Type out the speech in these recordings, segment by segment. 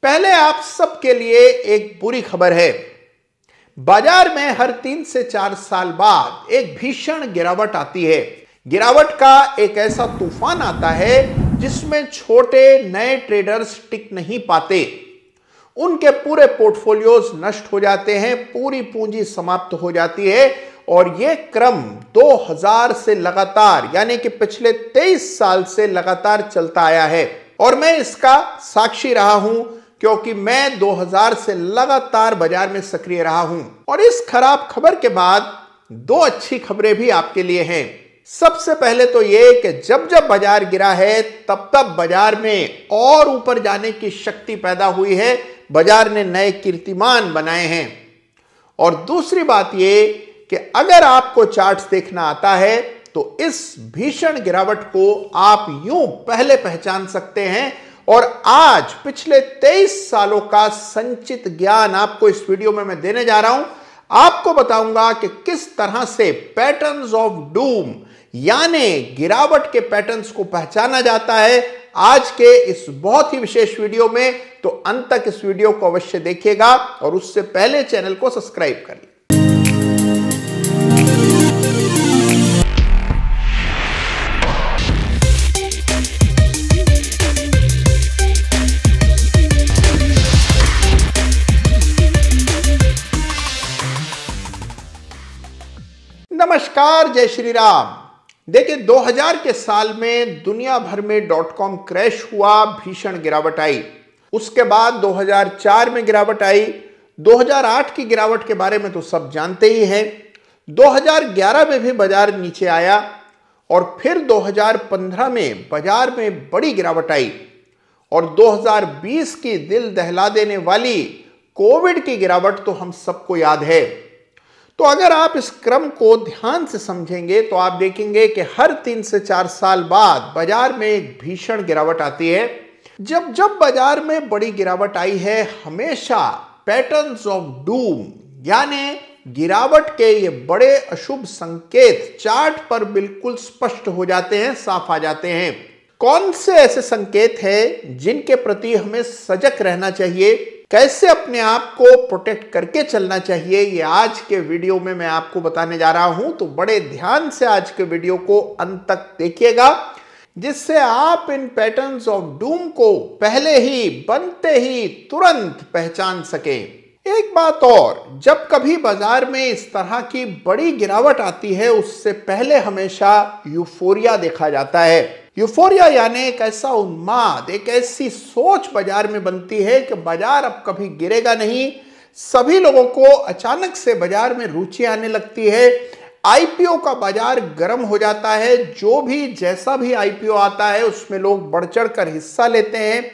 पहले आप सबके लिए एक बुरी खबर है। बाजार में हर 3 से 4 साल बाद एक भीषण गिरावट आती है। गिरावट का एक ऐसा तूफान आता है जिसमें छोटे नए ट्रेडर्स टिक नहीं पाते। उनके पूरे पोर्टफोलियोज नष्ट हो जाते हैं, पूरी पूंजी समाप्त हो जाती है और यह क्रम 2000 से लगातार यानी कि पिछले 23 साल से लगातार चलता आया है और मैं इसका साक्षी रहा हूं क्योंकि मैं 2000 से लगातार बाजार में सक्रिय रहा हूं। और इस खराब खबर के बाद 2 अच्छी खबरें भी आपके लिए हैं। सबसे पहले तो यह कि जब जब बाजार गिरा है तब तब बाजार में और ऊपर जाने की शक्ति पैदा हुई है, बाजार ने नए कीर्तिमान बनाए हैं। और दूसरी बात यह कि अगर आपको चार्ट्स देखना आता है तो इस भीषण गिरावट को आप यूं पहले पहचान सकते हैं और आज पिछले 23 सालों का संचित ज्ञान आपको इस वीडियो में मैं देने जा रहा हूं। आपको बताऊंगा कि किस तरह से पैटर्न्स ऑफ डूम यानी गिरावट के पैटर्न्स को पहचाना जाता है आज के इस बहुत ही विशेष वीडियो में। तो अंत तक इस वीडियो को अवश्य देखिएगा और उससे पहले चैनल को सब्सक्राइब करिए। नमस्कार, जय श्री राम। देखिए 2000 के साल में दुनिया भर में .com क्रैश हुआ, भीषण गिरावट आई। उसके बाद 2004 में गिरावट आई। 2008 की गिरावट के बारे में तो सब जानते ही हैं। 2011 में भी बाजार नीचे आया और फिर 2015 में बाजार में बड़ी गिरावट आई और 2020 की दिल दहला देने वाली कोविड की गिरावट तो हम सबको याद है। तो अगर आप इस क्रम को ध्यान से समझेंगे तो आप देखेंगे कि हर 3 से 4 साल बाद बाजार में एक भीषण गिरावट आती है। जब जब बाजार में बड़ी गिरावट आई है हमेशा पैटर्न्स ऑफ डूम यानी गिरावट के ये बड़े अशुभ संकेत चार्ट पर बिल्कुल स्पष्ट हो जाते हैं, साफ आ जाते हैं। कौन से ऐसे संकेत हैं जिनके प्रति हमें सजग रहना चाहिए, कैसे अपने आप को प्रोटेक्ट करके चलना चाहिए, ये आज के वीडियो में मैं आपको बताने जा रहा हूं। तो बड़े ध्यान से आज के वीडियो को अंत तक देखिएगा जिससे आप इन पैटर्न्स ऑफ डूम को पहले ही बनते ही तुरंत पहचान सकें। एक बात और, जब कभी बाजार में इस तरह की बड़ी गिरावट आती है उससे पहले हमेशा यूफोरिया देखा जाता है। यूफोरिया यानी एक ऐसा उन्माद, एक ऐसी सोच बाजार में बनती है कि बाजार अब कभी गिरेगा नहीं। सभी लोगों को अचानक से बाजार में रुचि आने लगती है। आईपीओ का बाजार गर्म हो जाता है। जो भी जैसा भी आईपीओ आता है उसमें लोग बढ़ चढ़ कर हिस्सा लेते हैं।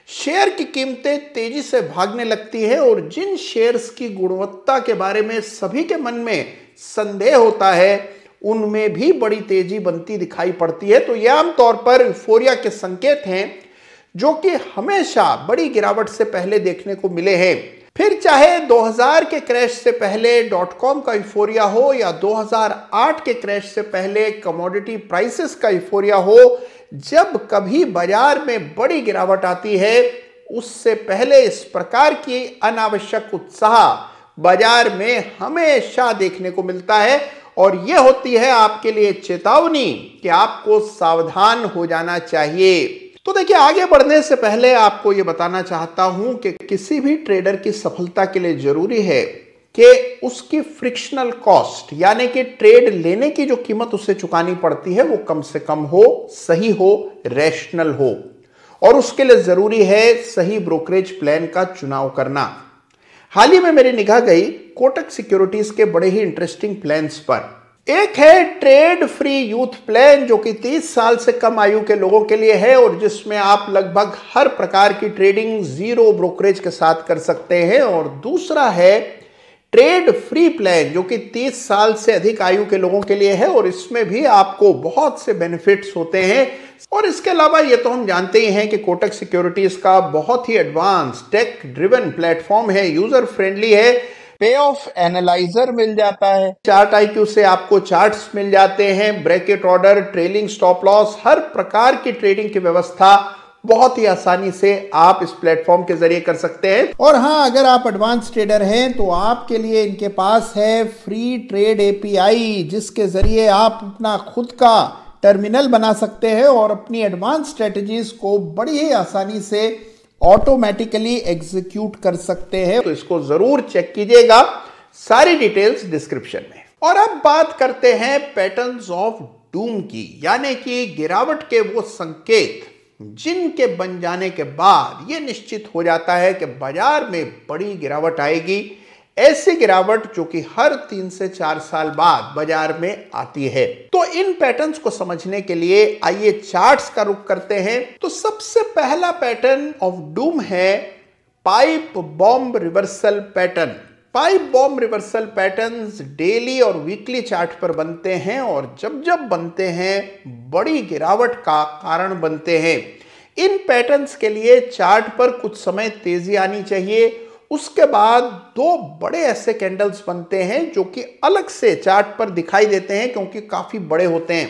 शेयर की कीमतें तेजी से भागने लगती है और जिन शेयर्स की गुणवत्ता के बारे में सभी के मन में संदेह होता है उनमें भी बड़ी तेजी बनती दिखाई पड़ती है। तो यह आमतौर पर यूफोरिया के संकेत हैं जो कि हमेशा बड़ी गिरावट से पहले देखने को मिले हैं। फिर चाहे 2000 के क्रैश से पहले .com का यूफोरिया हो या 2008 के क्रैश से पहले कमोडिटी प्राइसेस का यूफोरिया हो, जब कभी बाजार में बड़ी गिरावट आती है उससे पहले इस प्रकार की अनावश्यक उत्साह बाजार में हमेशा देखने को मिलता है और यह होती है आपके लिए चेतावनी कि आपको सावधान हो जाना चाहिए। तो देखिए आगे बढ़ने से पहले आपको यह बताना चाहता हूं कि किसी भी ट्रेडर की सफलता के लिए जरूरी है कि उसकी फ्रिक्शनल कॉस्ट यानी कि ट्रेड लेने की जो कीमत उसे चुकानी पड़ती है वो कम से कम हो, सही हो, रैशनल हो और उसके लिए जरूरी है सही ब्रोकरेज प्लान का चुनाव करना। हाल ही में मेरी निगाह गई कोटक सिक्योरिटीज के बड़े ही इंटरेस्टिंग प्लान्स पर। एक है ट्रेड फ्री यूथ प्लान जो कि 30 साल से कम आयु के लोगों के लिए है और जिसमें आप लगभग हर प्रकार की ट्रेडिंग जीरो ब्रोकरेज के साथ कर सकते हैं। और दूसरा है ट्रेड फ्री प्लान जो कि 30 साल से अधिक आयु के लोगों के लिए है और इसमें भी आपको बहुत से बेनिफिट्स होते हैं। और इसके अलावा ये तो हम जानते ही हैं कि कोटक सिक्योरिटीज का बहुत ही एडवांस टेक ड्रिवन प्लेटफॉर्म है, यूजर फ्रेंडली है। पे ऑफ एनालाइजर मिल जाता है, चार्ट आईक्यू से आपको चार्ट्स मिल जाते हैं, bracket order, trailing stop loss, हर प्रकार की ट्रेडिंग की व्यवस्था बहुत ही आसानी से आप इस प्लेटफॉर्म के जरिए कर सकते हैं। और हाँ, अगर आप एडवांस ट्रेडर हैं तो आपके लिए इनके पास है फ्री ट्रेड एपीआई, जिसके जरिए आप अपना खुद का टर्मिनल बना सकते हैं और अपनी एडवांस स्ट्रेटजीज को बड़ी ही आसानी से ऑटोमेटिकली एग्जीक्यूट कर सकते हैं। तो इसको जरूर चेक कीजिएगा, सारी डिटेल्स डिस्क्रिप्शन में। और अब बात करते हैं पैटर्न्स ऑफ डूम की, यानी कि गिरावट के वो संकेत जिनके बन जाने के बाद यह निश्चित हो जाता है कि बाजार में बड़ी गिरावट आएगी। ऐसी गिरावट जो कि हर 3 से 4 साल बाद बाजार में आती है। तो इन पैटर्न्स को समझने के लिए आइए चार्ट्स का रुख करते हैं। तो सबसे पहला पैटर्न ऑफ डूम है pipe bomb reversal pattern. Pipe bomb reversal patterns daily और वीकली चार्ट पर बनते हैं और जब जब बनते हैं बड़ी गिरावट का कारण बनते हैं। इन पैटर्न्स के लिए चार्ट पर कुछ समय तेजी आनी चाहिए, उसके बाद 2 बड़े ऐसे कैंडल्स बनते हैं जो कि अलग से चार्ट पर दिखाई देते हैं क्योंकि काफी बड़े होते हैं।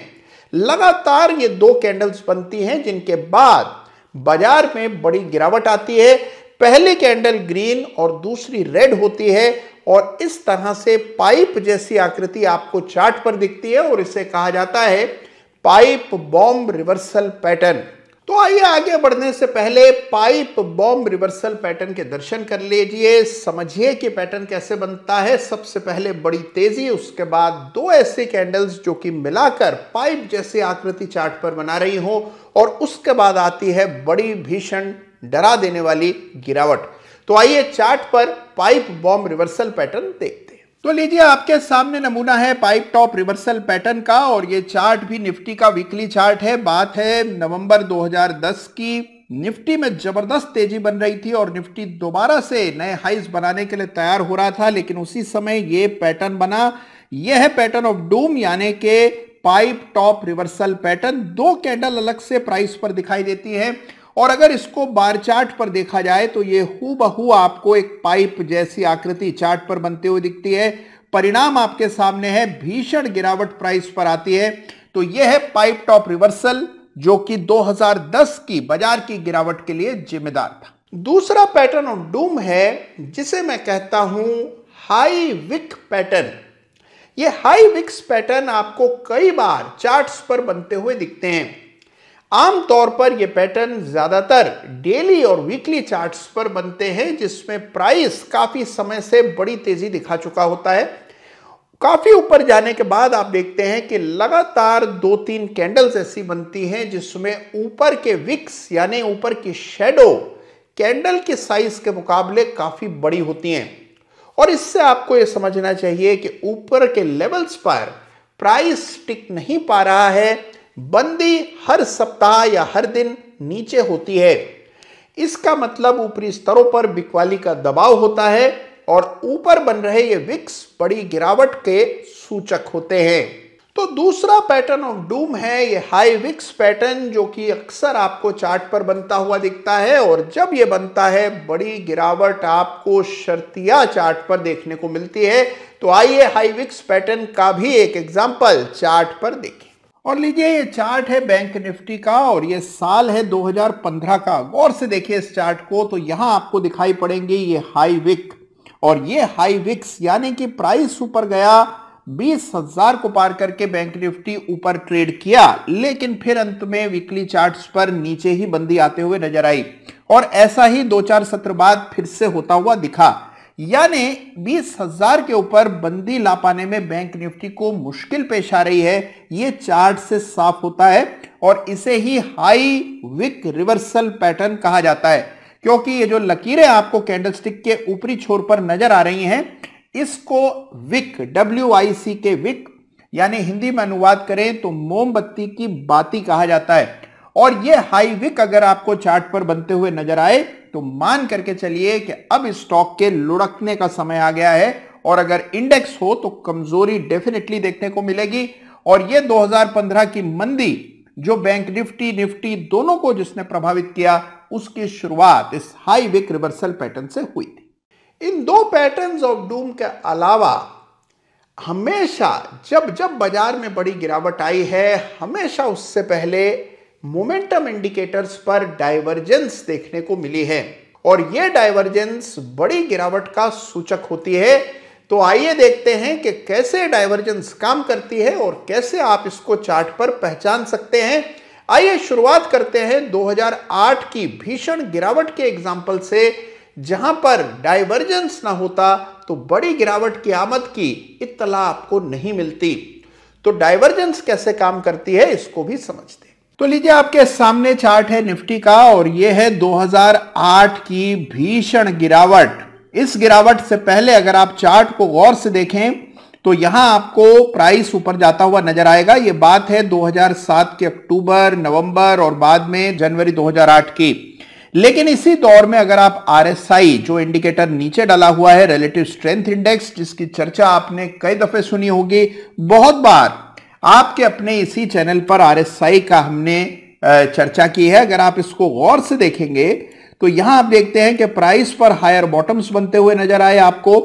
लगातार ये 2 कैंडल्स बनती हैं जिनके बाद बाजार में बड़ी गिरावट आती है। पहली कैंडल ग्रीन और दूसरी रेड होती है और इस तरह से पाइप जैसी आकृति आपको चार्ट पर दिखती है और इसे कहा जाता है पाइप बॉम्ब रिवर्सल पैटर्न। तो आइए आगे बढ़ने से पहले पाइप बॉम्ब रिवर्सल पैटर्न के दर्शन कर लीजिए, समझिए कि पैटर्न कैसे बनता है। सबसे पहले बड़ी तेजी, उसके बाद 2 ऐसे कैंडल्स जो कि मिलाकर पाइप जैसी आकृति चार्ट पर बना रही हो और उसके बाद आती है बड़ी भीषण डरा देने वाली गिरावट। तो आइए चार्ट पर पाइप बॉम्ब रिवर्सल पैटर्न देखते हैं। तो लीजिए, आपके सामने नमूना है पाइप टॉप रिवर्सल पैटर्न का और ये चार्ट भी निफ्टी का वीकली चार्ट है। बात है नवंबर 2010 की। निफ्टी में जबरदस्त तेजी बन रही थी और निफ्टी दोबारा से नए हाइज बनाने के लिए तैयार हो रहा था, लेकिन उसी समय ये पैटर्न बना। यह है पैटर्न ऑफ डूम, यानी कि pipe top reversal pattern. 2 candle अलग से प्राइस पर दिखाई देती है और अगर इसको बार चार्ट पर देखा जाए तो ये हूबहू आपको एक पाइप जैसी आकृति चार्ट पर बनते हुए दिखती है। परिणाम आपके सामने है, भीषण गिरावट प्राइस पर आती है। तो यह है पाइप टॉप रिवर्सल जो कि 2010 की बाजार की गिरावट के लिए जिम्मेदार था। दूसरा पैटर्न ऑफ डूम है जिसे मैं कहता हूं हाई विक पैटर्न। यह हाई विक्स पैटर्न आपको कई बार चार्ट्स पर बनते हुए दिखते हैं। आमतौर पर यह पैटर्न ज्यादातर डेली और वीकली चार्ट्स पर बनते हैं जिसमें प्राइस काफी समय से बड़ी तेजी दिखा चुका होता है। काफी ऊपर जाने के बाद आप देखते हैं कि लगातार 2-3 कैंडल्स ऐसी बनती हैं जिसमें ऊपर के विक्स यानी ऊपर की शैडो कैंडल के साइज के मुकाबले काफी बड़ी होती हैं। और इससे आपको यह समझना चाहिए कि ऊपर के लेवल्स पर प्राइस टिक नहीं पा रहा है, बंदी हर सप्ताह या हर दिन नीचे होती है। इसका मतलब ऊपरी स्तरों पर बिकवाली का दबाव होता है और ऊपर बन रहे ये विक्स बड़ी गिरावट के सूचक होते हैं। तो दूसरा पैटर्न ऑफ डूम है ये हाई विक्स पैटर्न जो कि अक्सर आपको चार्ट पर बनता हुआ दिखता है और जब ये बनता है बड़ी गिरावट आपको शर्तिया चार्ट पर देखने को मिलती है। तो आइए हाई विक्स पैटर्न का भी एक एग्जांपल चार्ट पर देखें। और लीजिए, ये चार्ट है बैंक निफ्टी का और ये साल है 2015 का। गौर से देखिए इस चार्ट को, तो यहां आपको दिखाई पड़ेंगे ये हाई विक और ये हाई विक्स, यानी कि प्राइस ऊपर गया, 20,000 को पार करके बैंक निफ्टी ऊपर ट्रेड किया, लेकिन फिर अंत में वीकली चार्ट्स पर नीचे ही बंदी आते हुए नजर आई और ऐसा ही 2-4 सत्र बाद फिर से होता हुआ दिखा। यानी 20,000 के ऊपर बंदी ला पाने में बैंक निफ्टी को मुश्किल पेश आ रही है, यह चार्ट से साफ होता है और इसे ही हाई विक रिवर्सल पैटर्न कहा जाता है, क्योंकि ये जो लकीरें आपको कैंडलस्टिक के ऊपरी छोर पर नजर आ रही हैं, इसको विक WIC के विक यानी हिंदी में अनुवाद करें तो मोमबत्ती की बाती कहा जाता है। और ये हाई विक अगर आपको चार्ट पर बनते हुए नजर आए तो मान करके चलिए कि अब स्टॉक के लुढ़कने का समय आ गया है और अगर इंडेक्स हो तो कमजोरी डेफिनेटली देखने को मिलेगी। और ये 2015 की मंदी जो बैंक निफ्टी दोनों को जिसने प्रभावित किया, उसकी शुरुआत इस हाई विक रिवर्सल पैटर्न से हुई थी। इन 2 पैटर्न्स ऑफ डूम के अलावा हमेशा जब बाजार में बड़ी गिरावट आई है, हमेशा उससे पहले मोमेंटम इंडिकेटर्स पर डाइवर्जेंस देखने को मिली है और यह डाइवर्जेंस बड़ी गिरावट का सूचक होती है। तो आइए देखते हैं कि कैसे डाइवर्जेंस काम करती है और कैसे आप इसको चार्ट पर पहचान सकते हैं। आइए शुरुआत करते हैं 2008 की भीषण गिरावट के एग्जाम्पल से, जहां पर डाइवर्जेंस ना होता तो बड़ी गिरावट की आमद की इत्तला आपको नहीं मिलती। तो डाइवर्जेंस कैसे काम करती है इसको भी समझते हैं। तो लीजिए, आपके सामने चार्ट है निफ्टी का और यह है 2008 की भीषण गिरावट। इस गिरावट से पहले अगर आप चार्ट को गौर से देखें तो यहां आपको प्राइस ऊपर जाता हुआ नजर आएगा। यह बात है 2007 के अक्टूबर, नवंबर और बाद में जनवरी 2008 की। लेकिन इसी दौर में अगर आप RSI जो इंडिकेटर नीचे डाला हुआ है, रिलेटिव स्ट्रेंथ इंडेक्स, जिसकी चर्चा आपने कई दफे सुनी होगी, बहुत बार आपके अपने इसी चैनल पर RSI का हमने चर्चा की है। अगर आप इसको गौर से देखेंगे तो यहां आप देखते हैं कि प्राइस पर हायर बॉटम्स बनते हुए नजर आए आपको,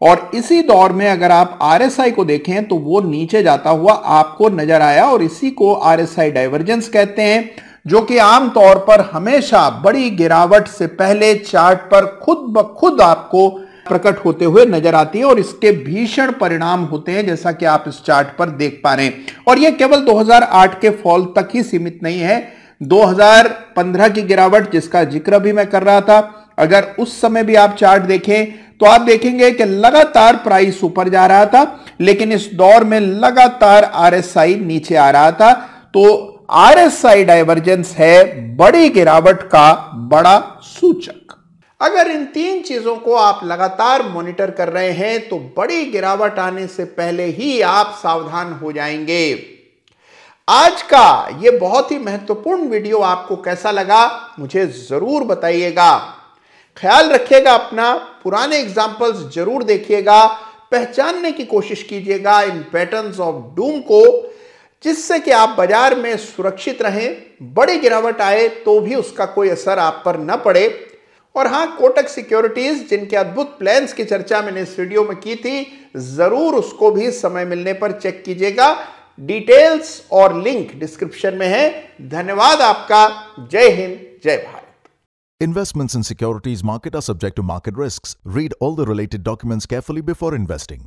और इसी दौर में अगर आप RSI को देखें तो वो नीचे जाता हुआ आपको नजर आया, और इसी को RSI डाइवर्जेंस कहते हैं, जो कि आमतौर पर हमेशा बड़ी गिरावट से पहले चार्ट पर खुद ब खुद आपको प्रकट होते हुए नजर आती है और इसके भीषण परिणाम होते हैं, जैसा कि आप इस चार्ट पर देख पा रहे हैं। और यह केवल 2008 के फॉल तक ही सीमित नहीं है। 2015 की गिरावट जिसका जिक्र भी मैं कर रहा था, अगर उस समय भी आप चार्ट देखें तो आप देखेंगे कि लगातार प्राइस ऊपर जा रहा था, लेकिन इस दौर में लगातार RSI नीचे आ रहा था। तो RSI डाइवर्जेंस है बड़ी गिरावट का बड़ा सूचक। अगर इन तीन चीजों को आप लगातार मॉनिटर कर रहे हैं तो बड़ी गिरावट आने से पहले ही आप सावधान हो जाएंगे। आज का यह बहुत ही महत्वपूर्ण वीडियो आपको कैसा लगा मुझे जरूर बताइएगा। ख्याल रखिएगा अपना, पुराने एग्जाम्पल्स जरूर देखिएगा, पहचानने की कोशिश कीजिएगा इन पैटर्न्स ऑफ डूम को, जिससे कि आप बाजार में सुरक्षित रहें, बड़ी गिरावट आए तो भी उसका कोई असर आप पर न पड़े। और हां, कोटक सिक्योरिटीज जिनके अद्भुत प्लान्स की चर्चा मैंने इस वीडियो में की थी, जरूर उसको भी समय मिलने पर चेक कीजिएगा। डिटेल्स और लिंक डिस्क्रिप्शन में है। धन्यवाद आपका। जय हिंद, जय Bharat. Investments in securities market are subject to market risks. Read all the related documents carefully before investing.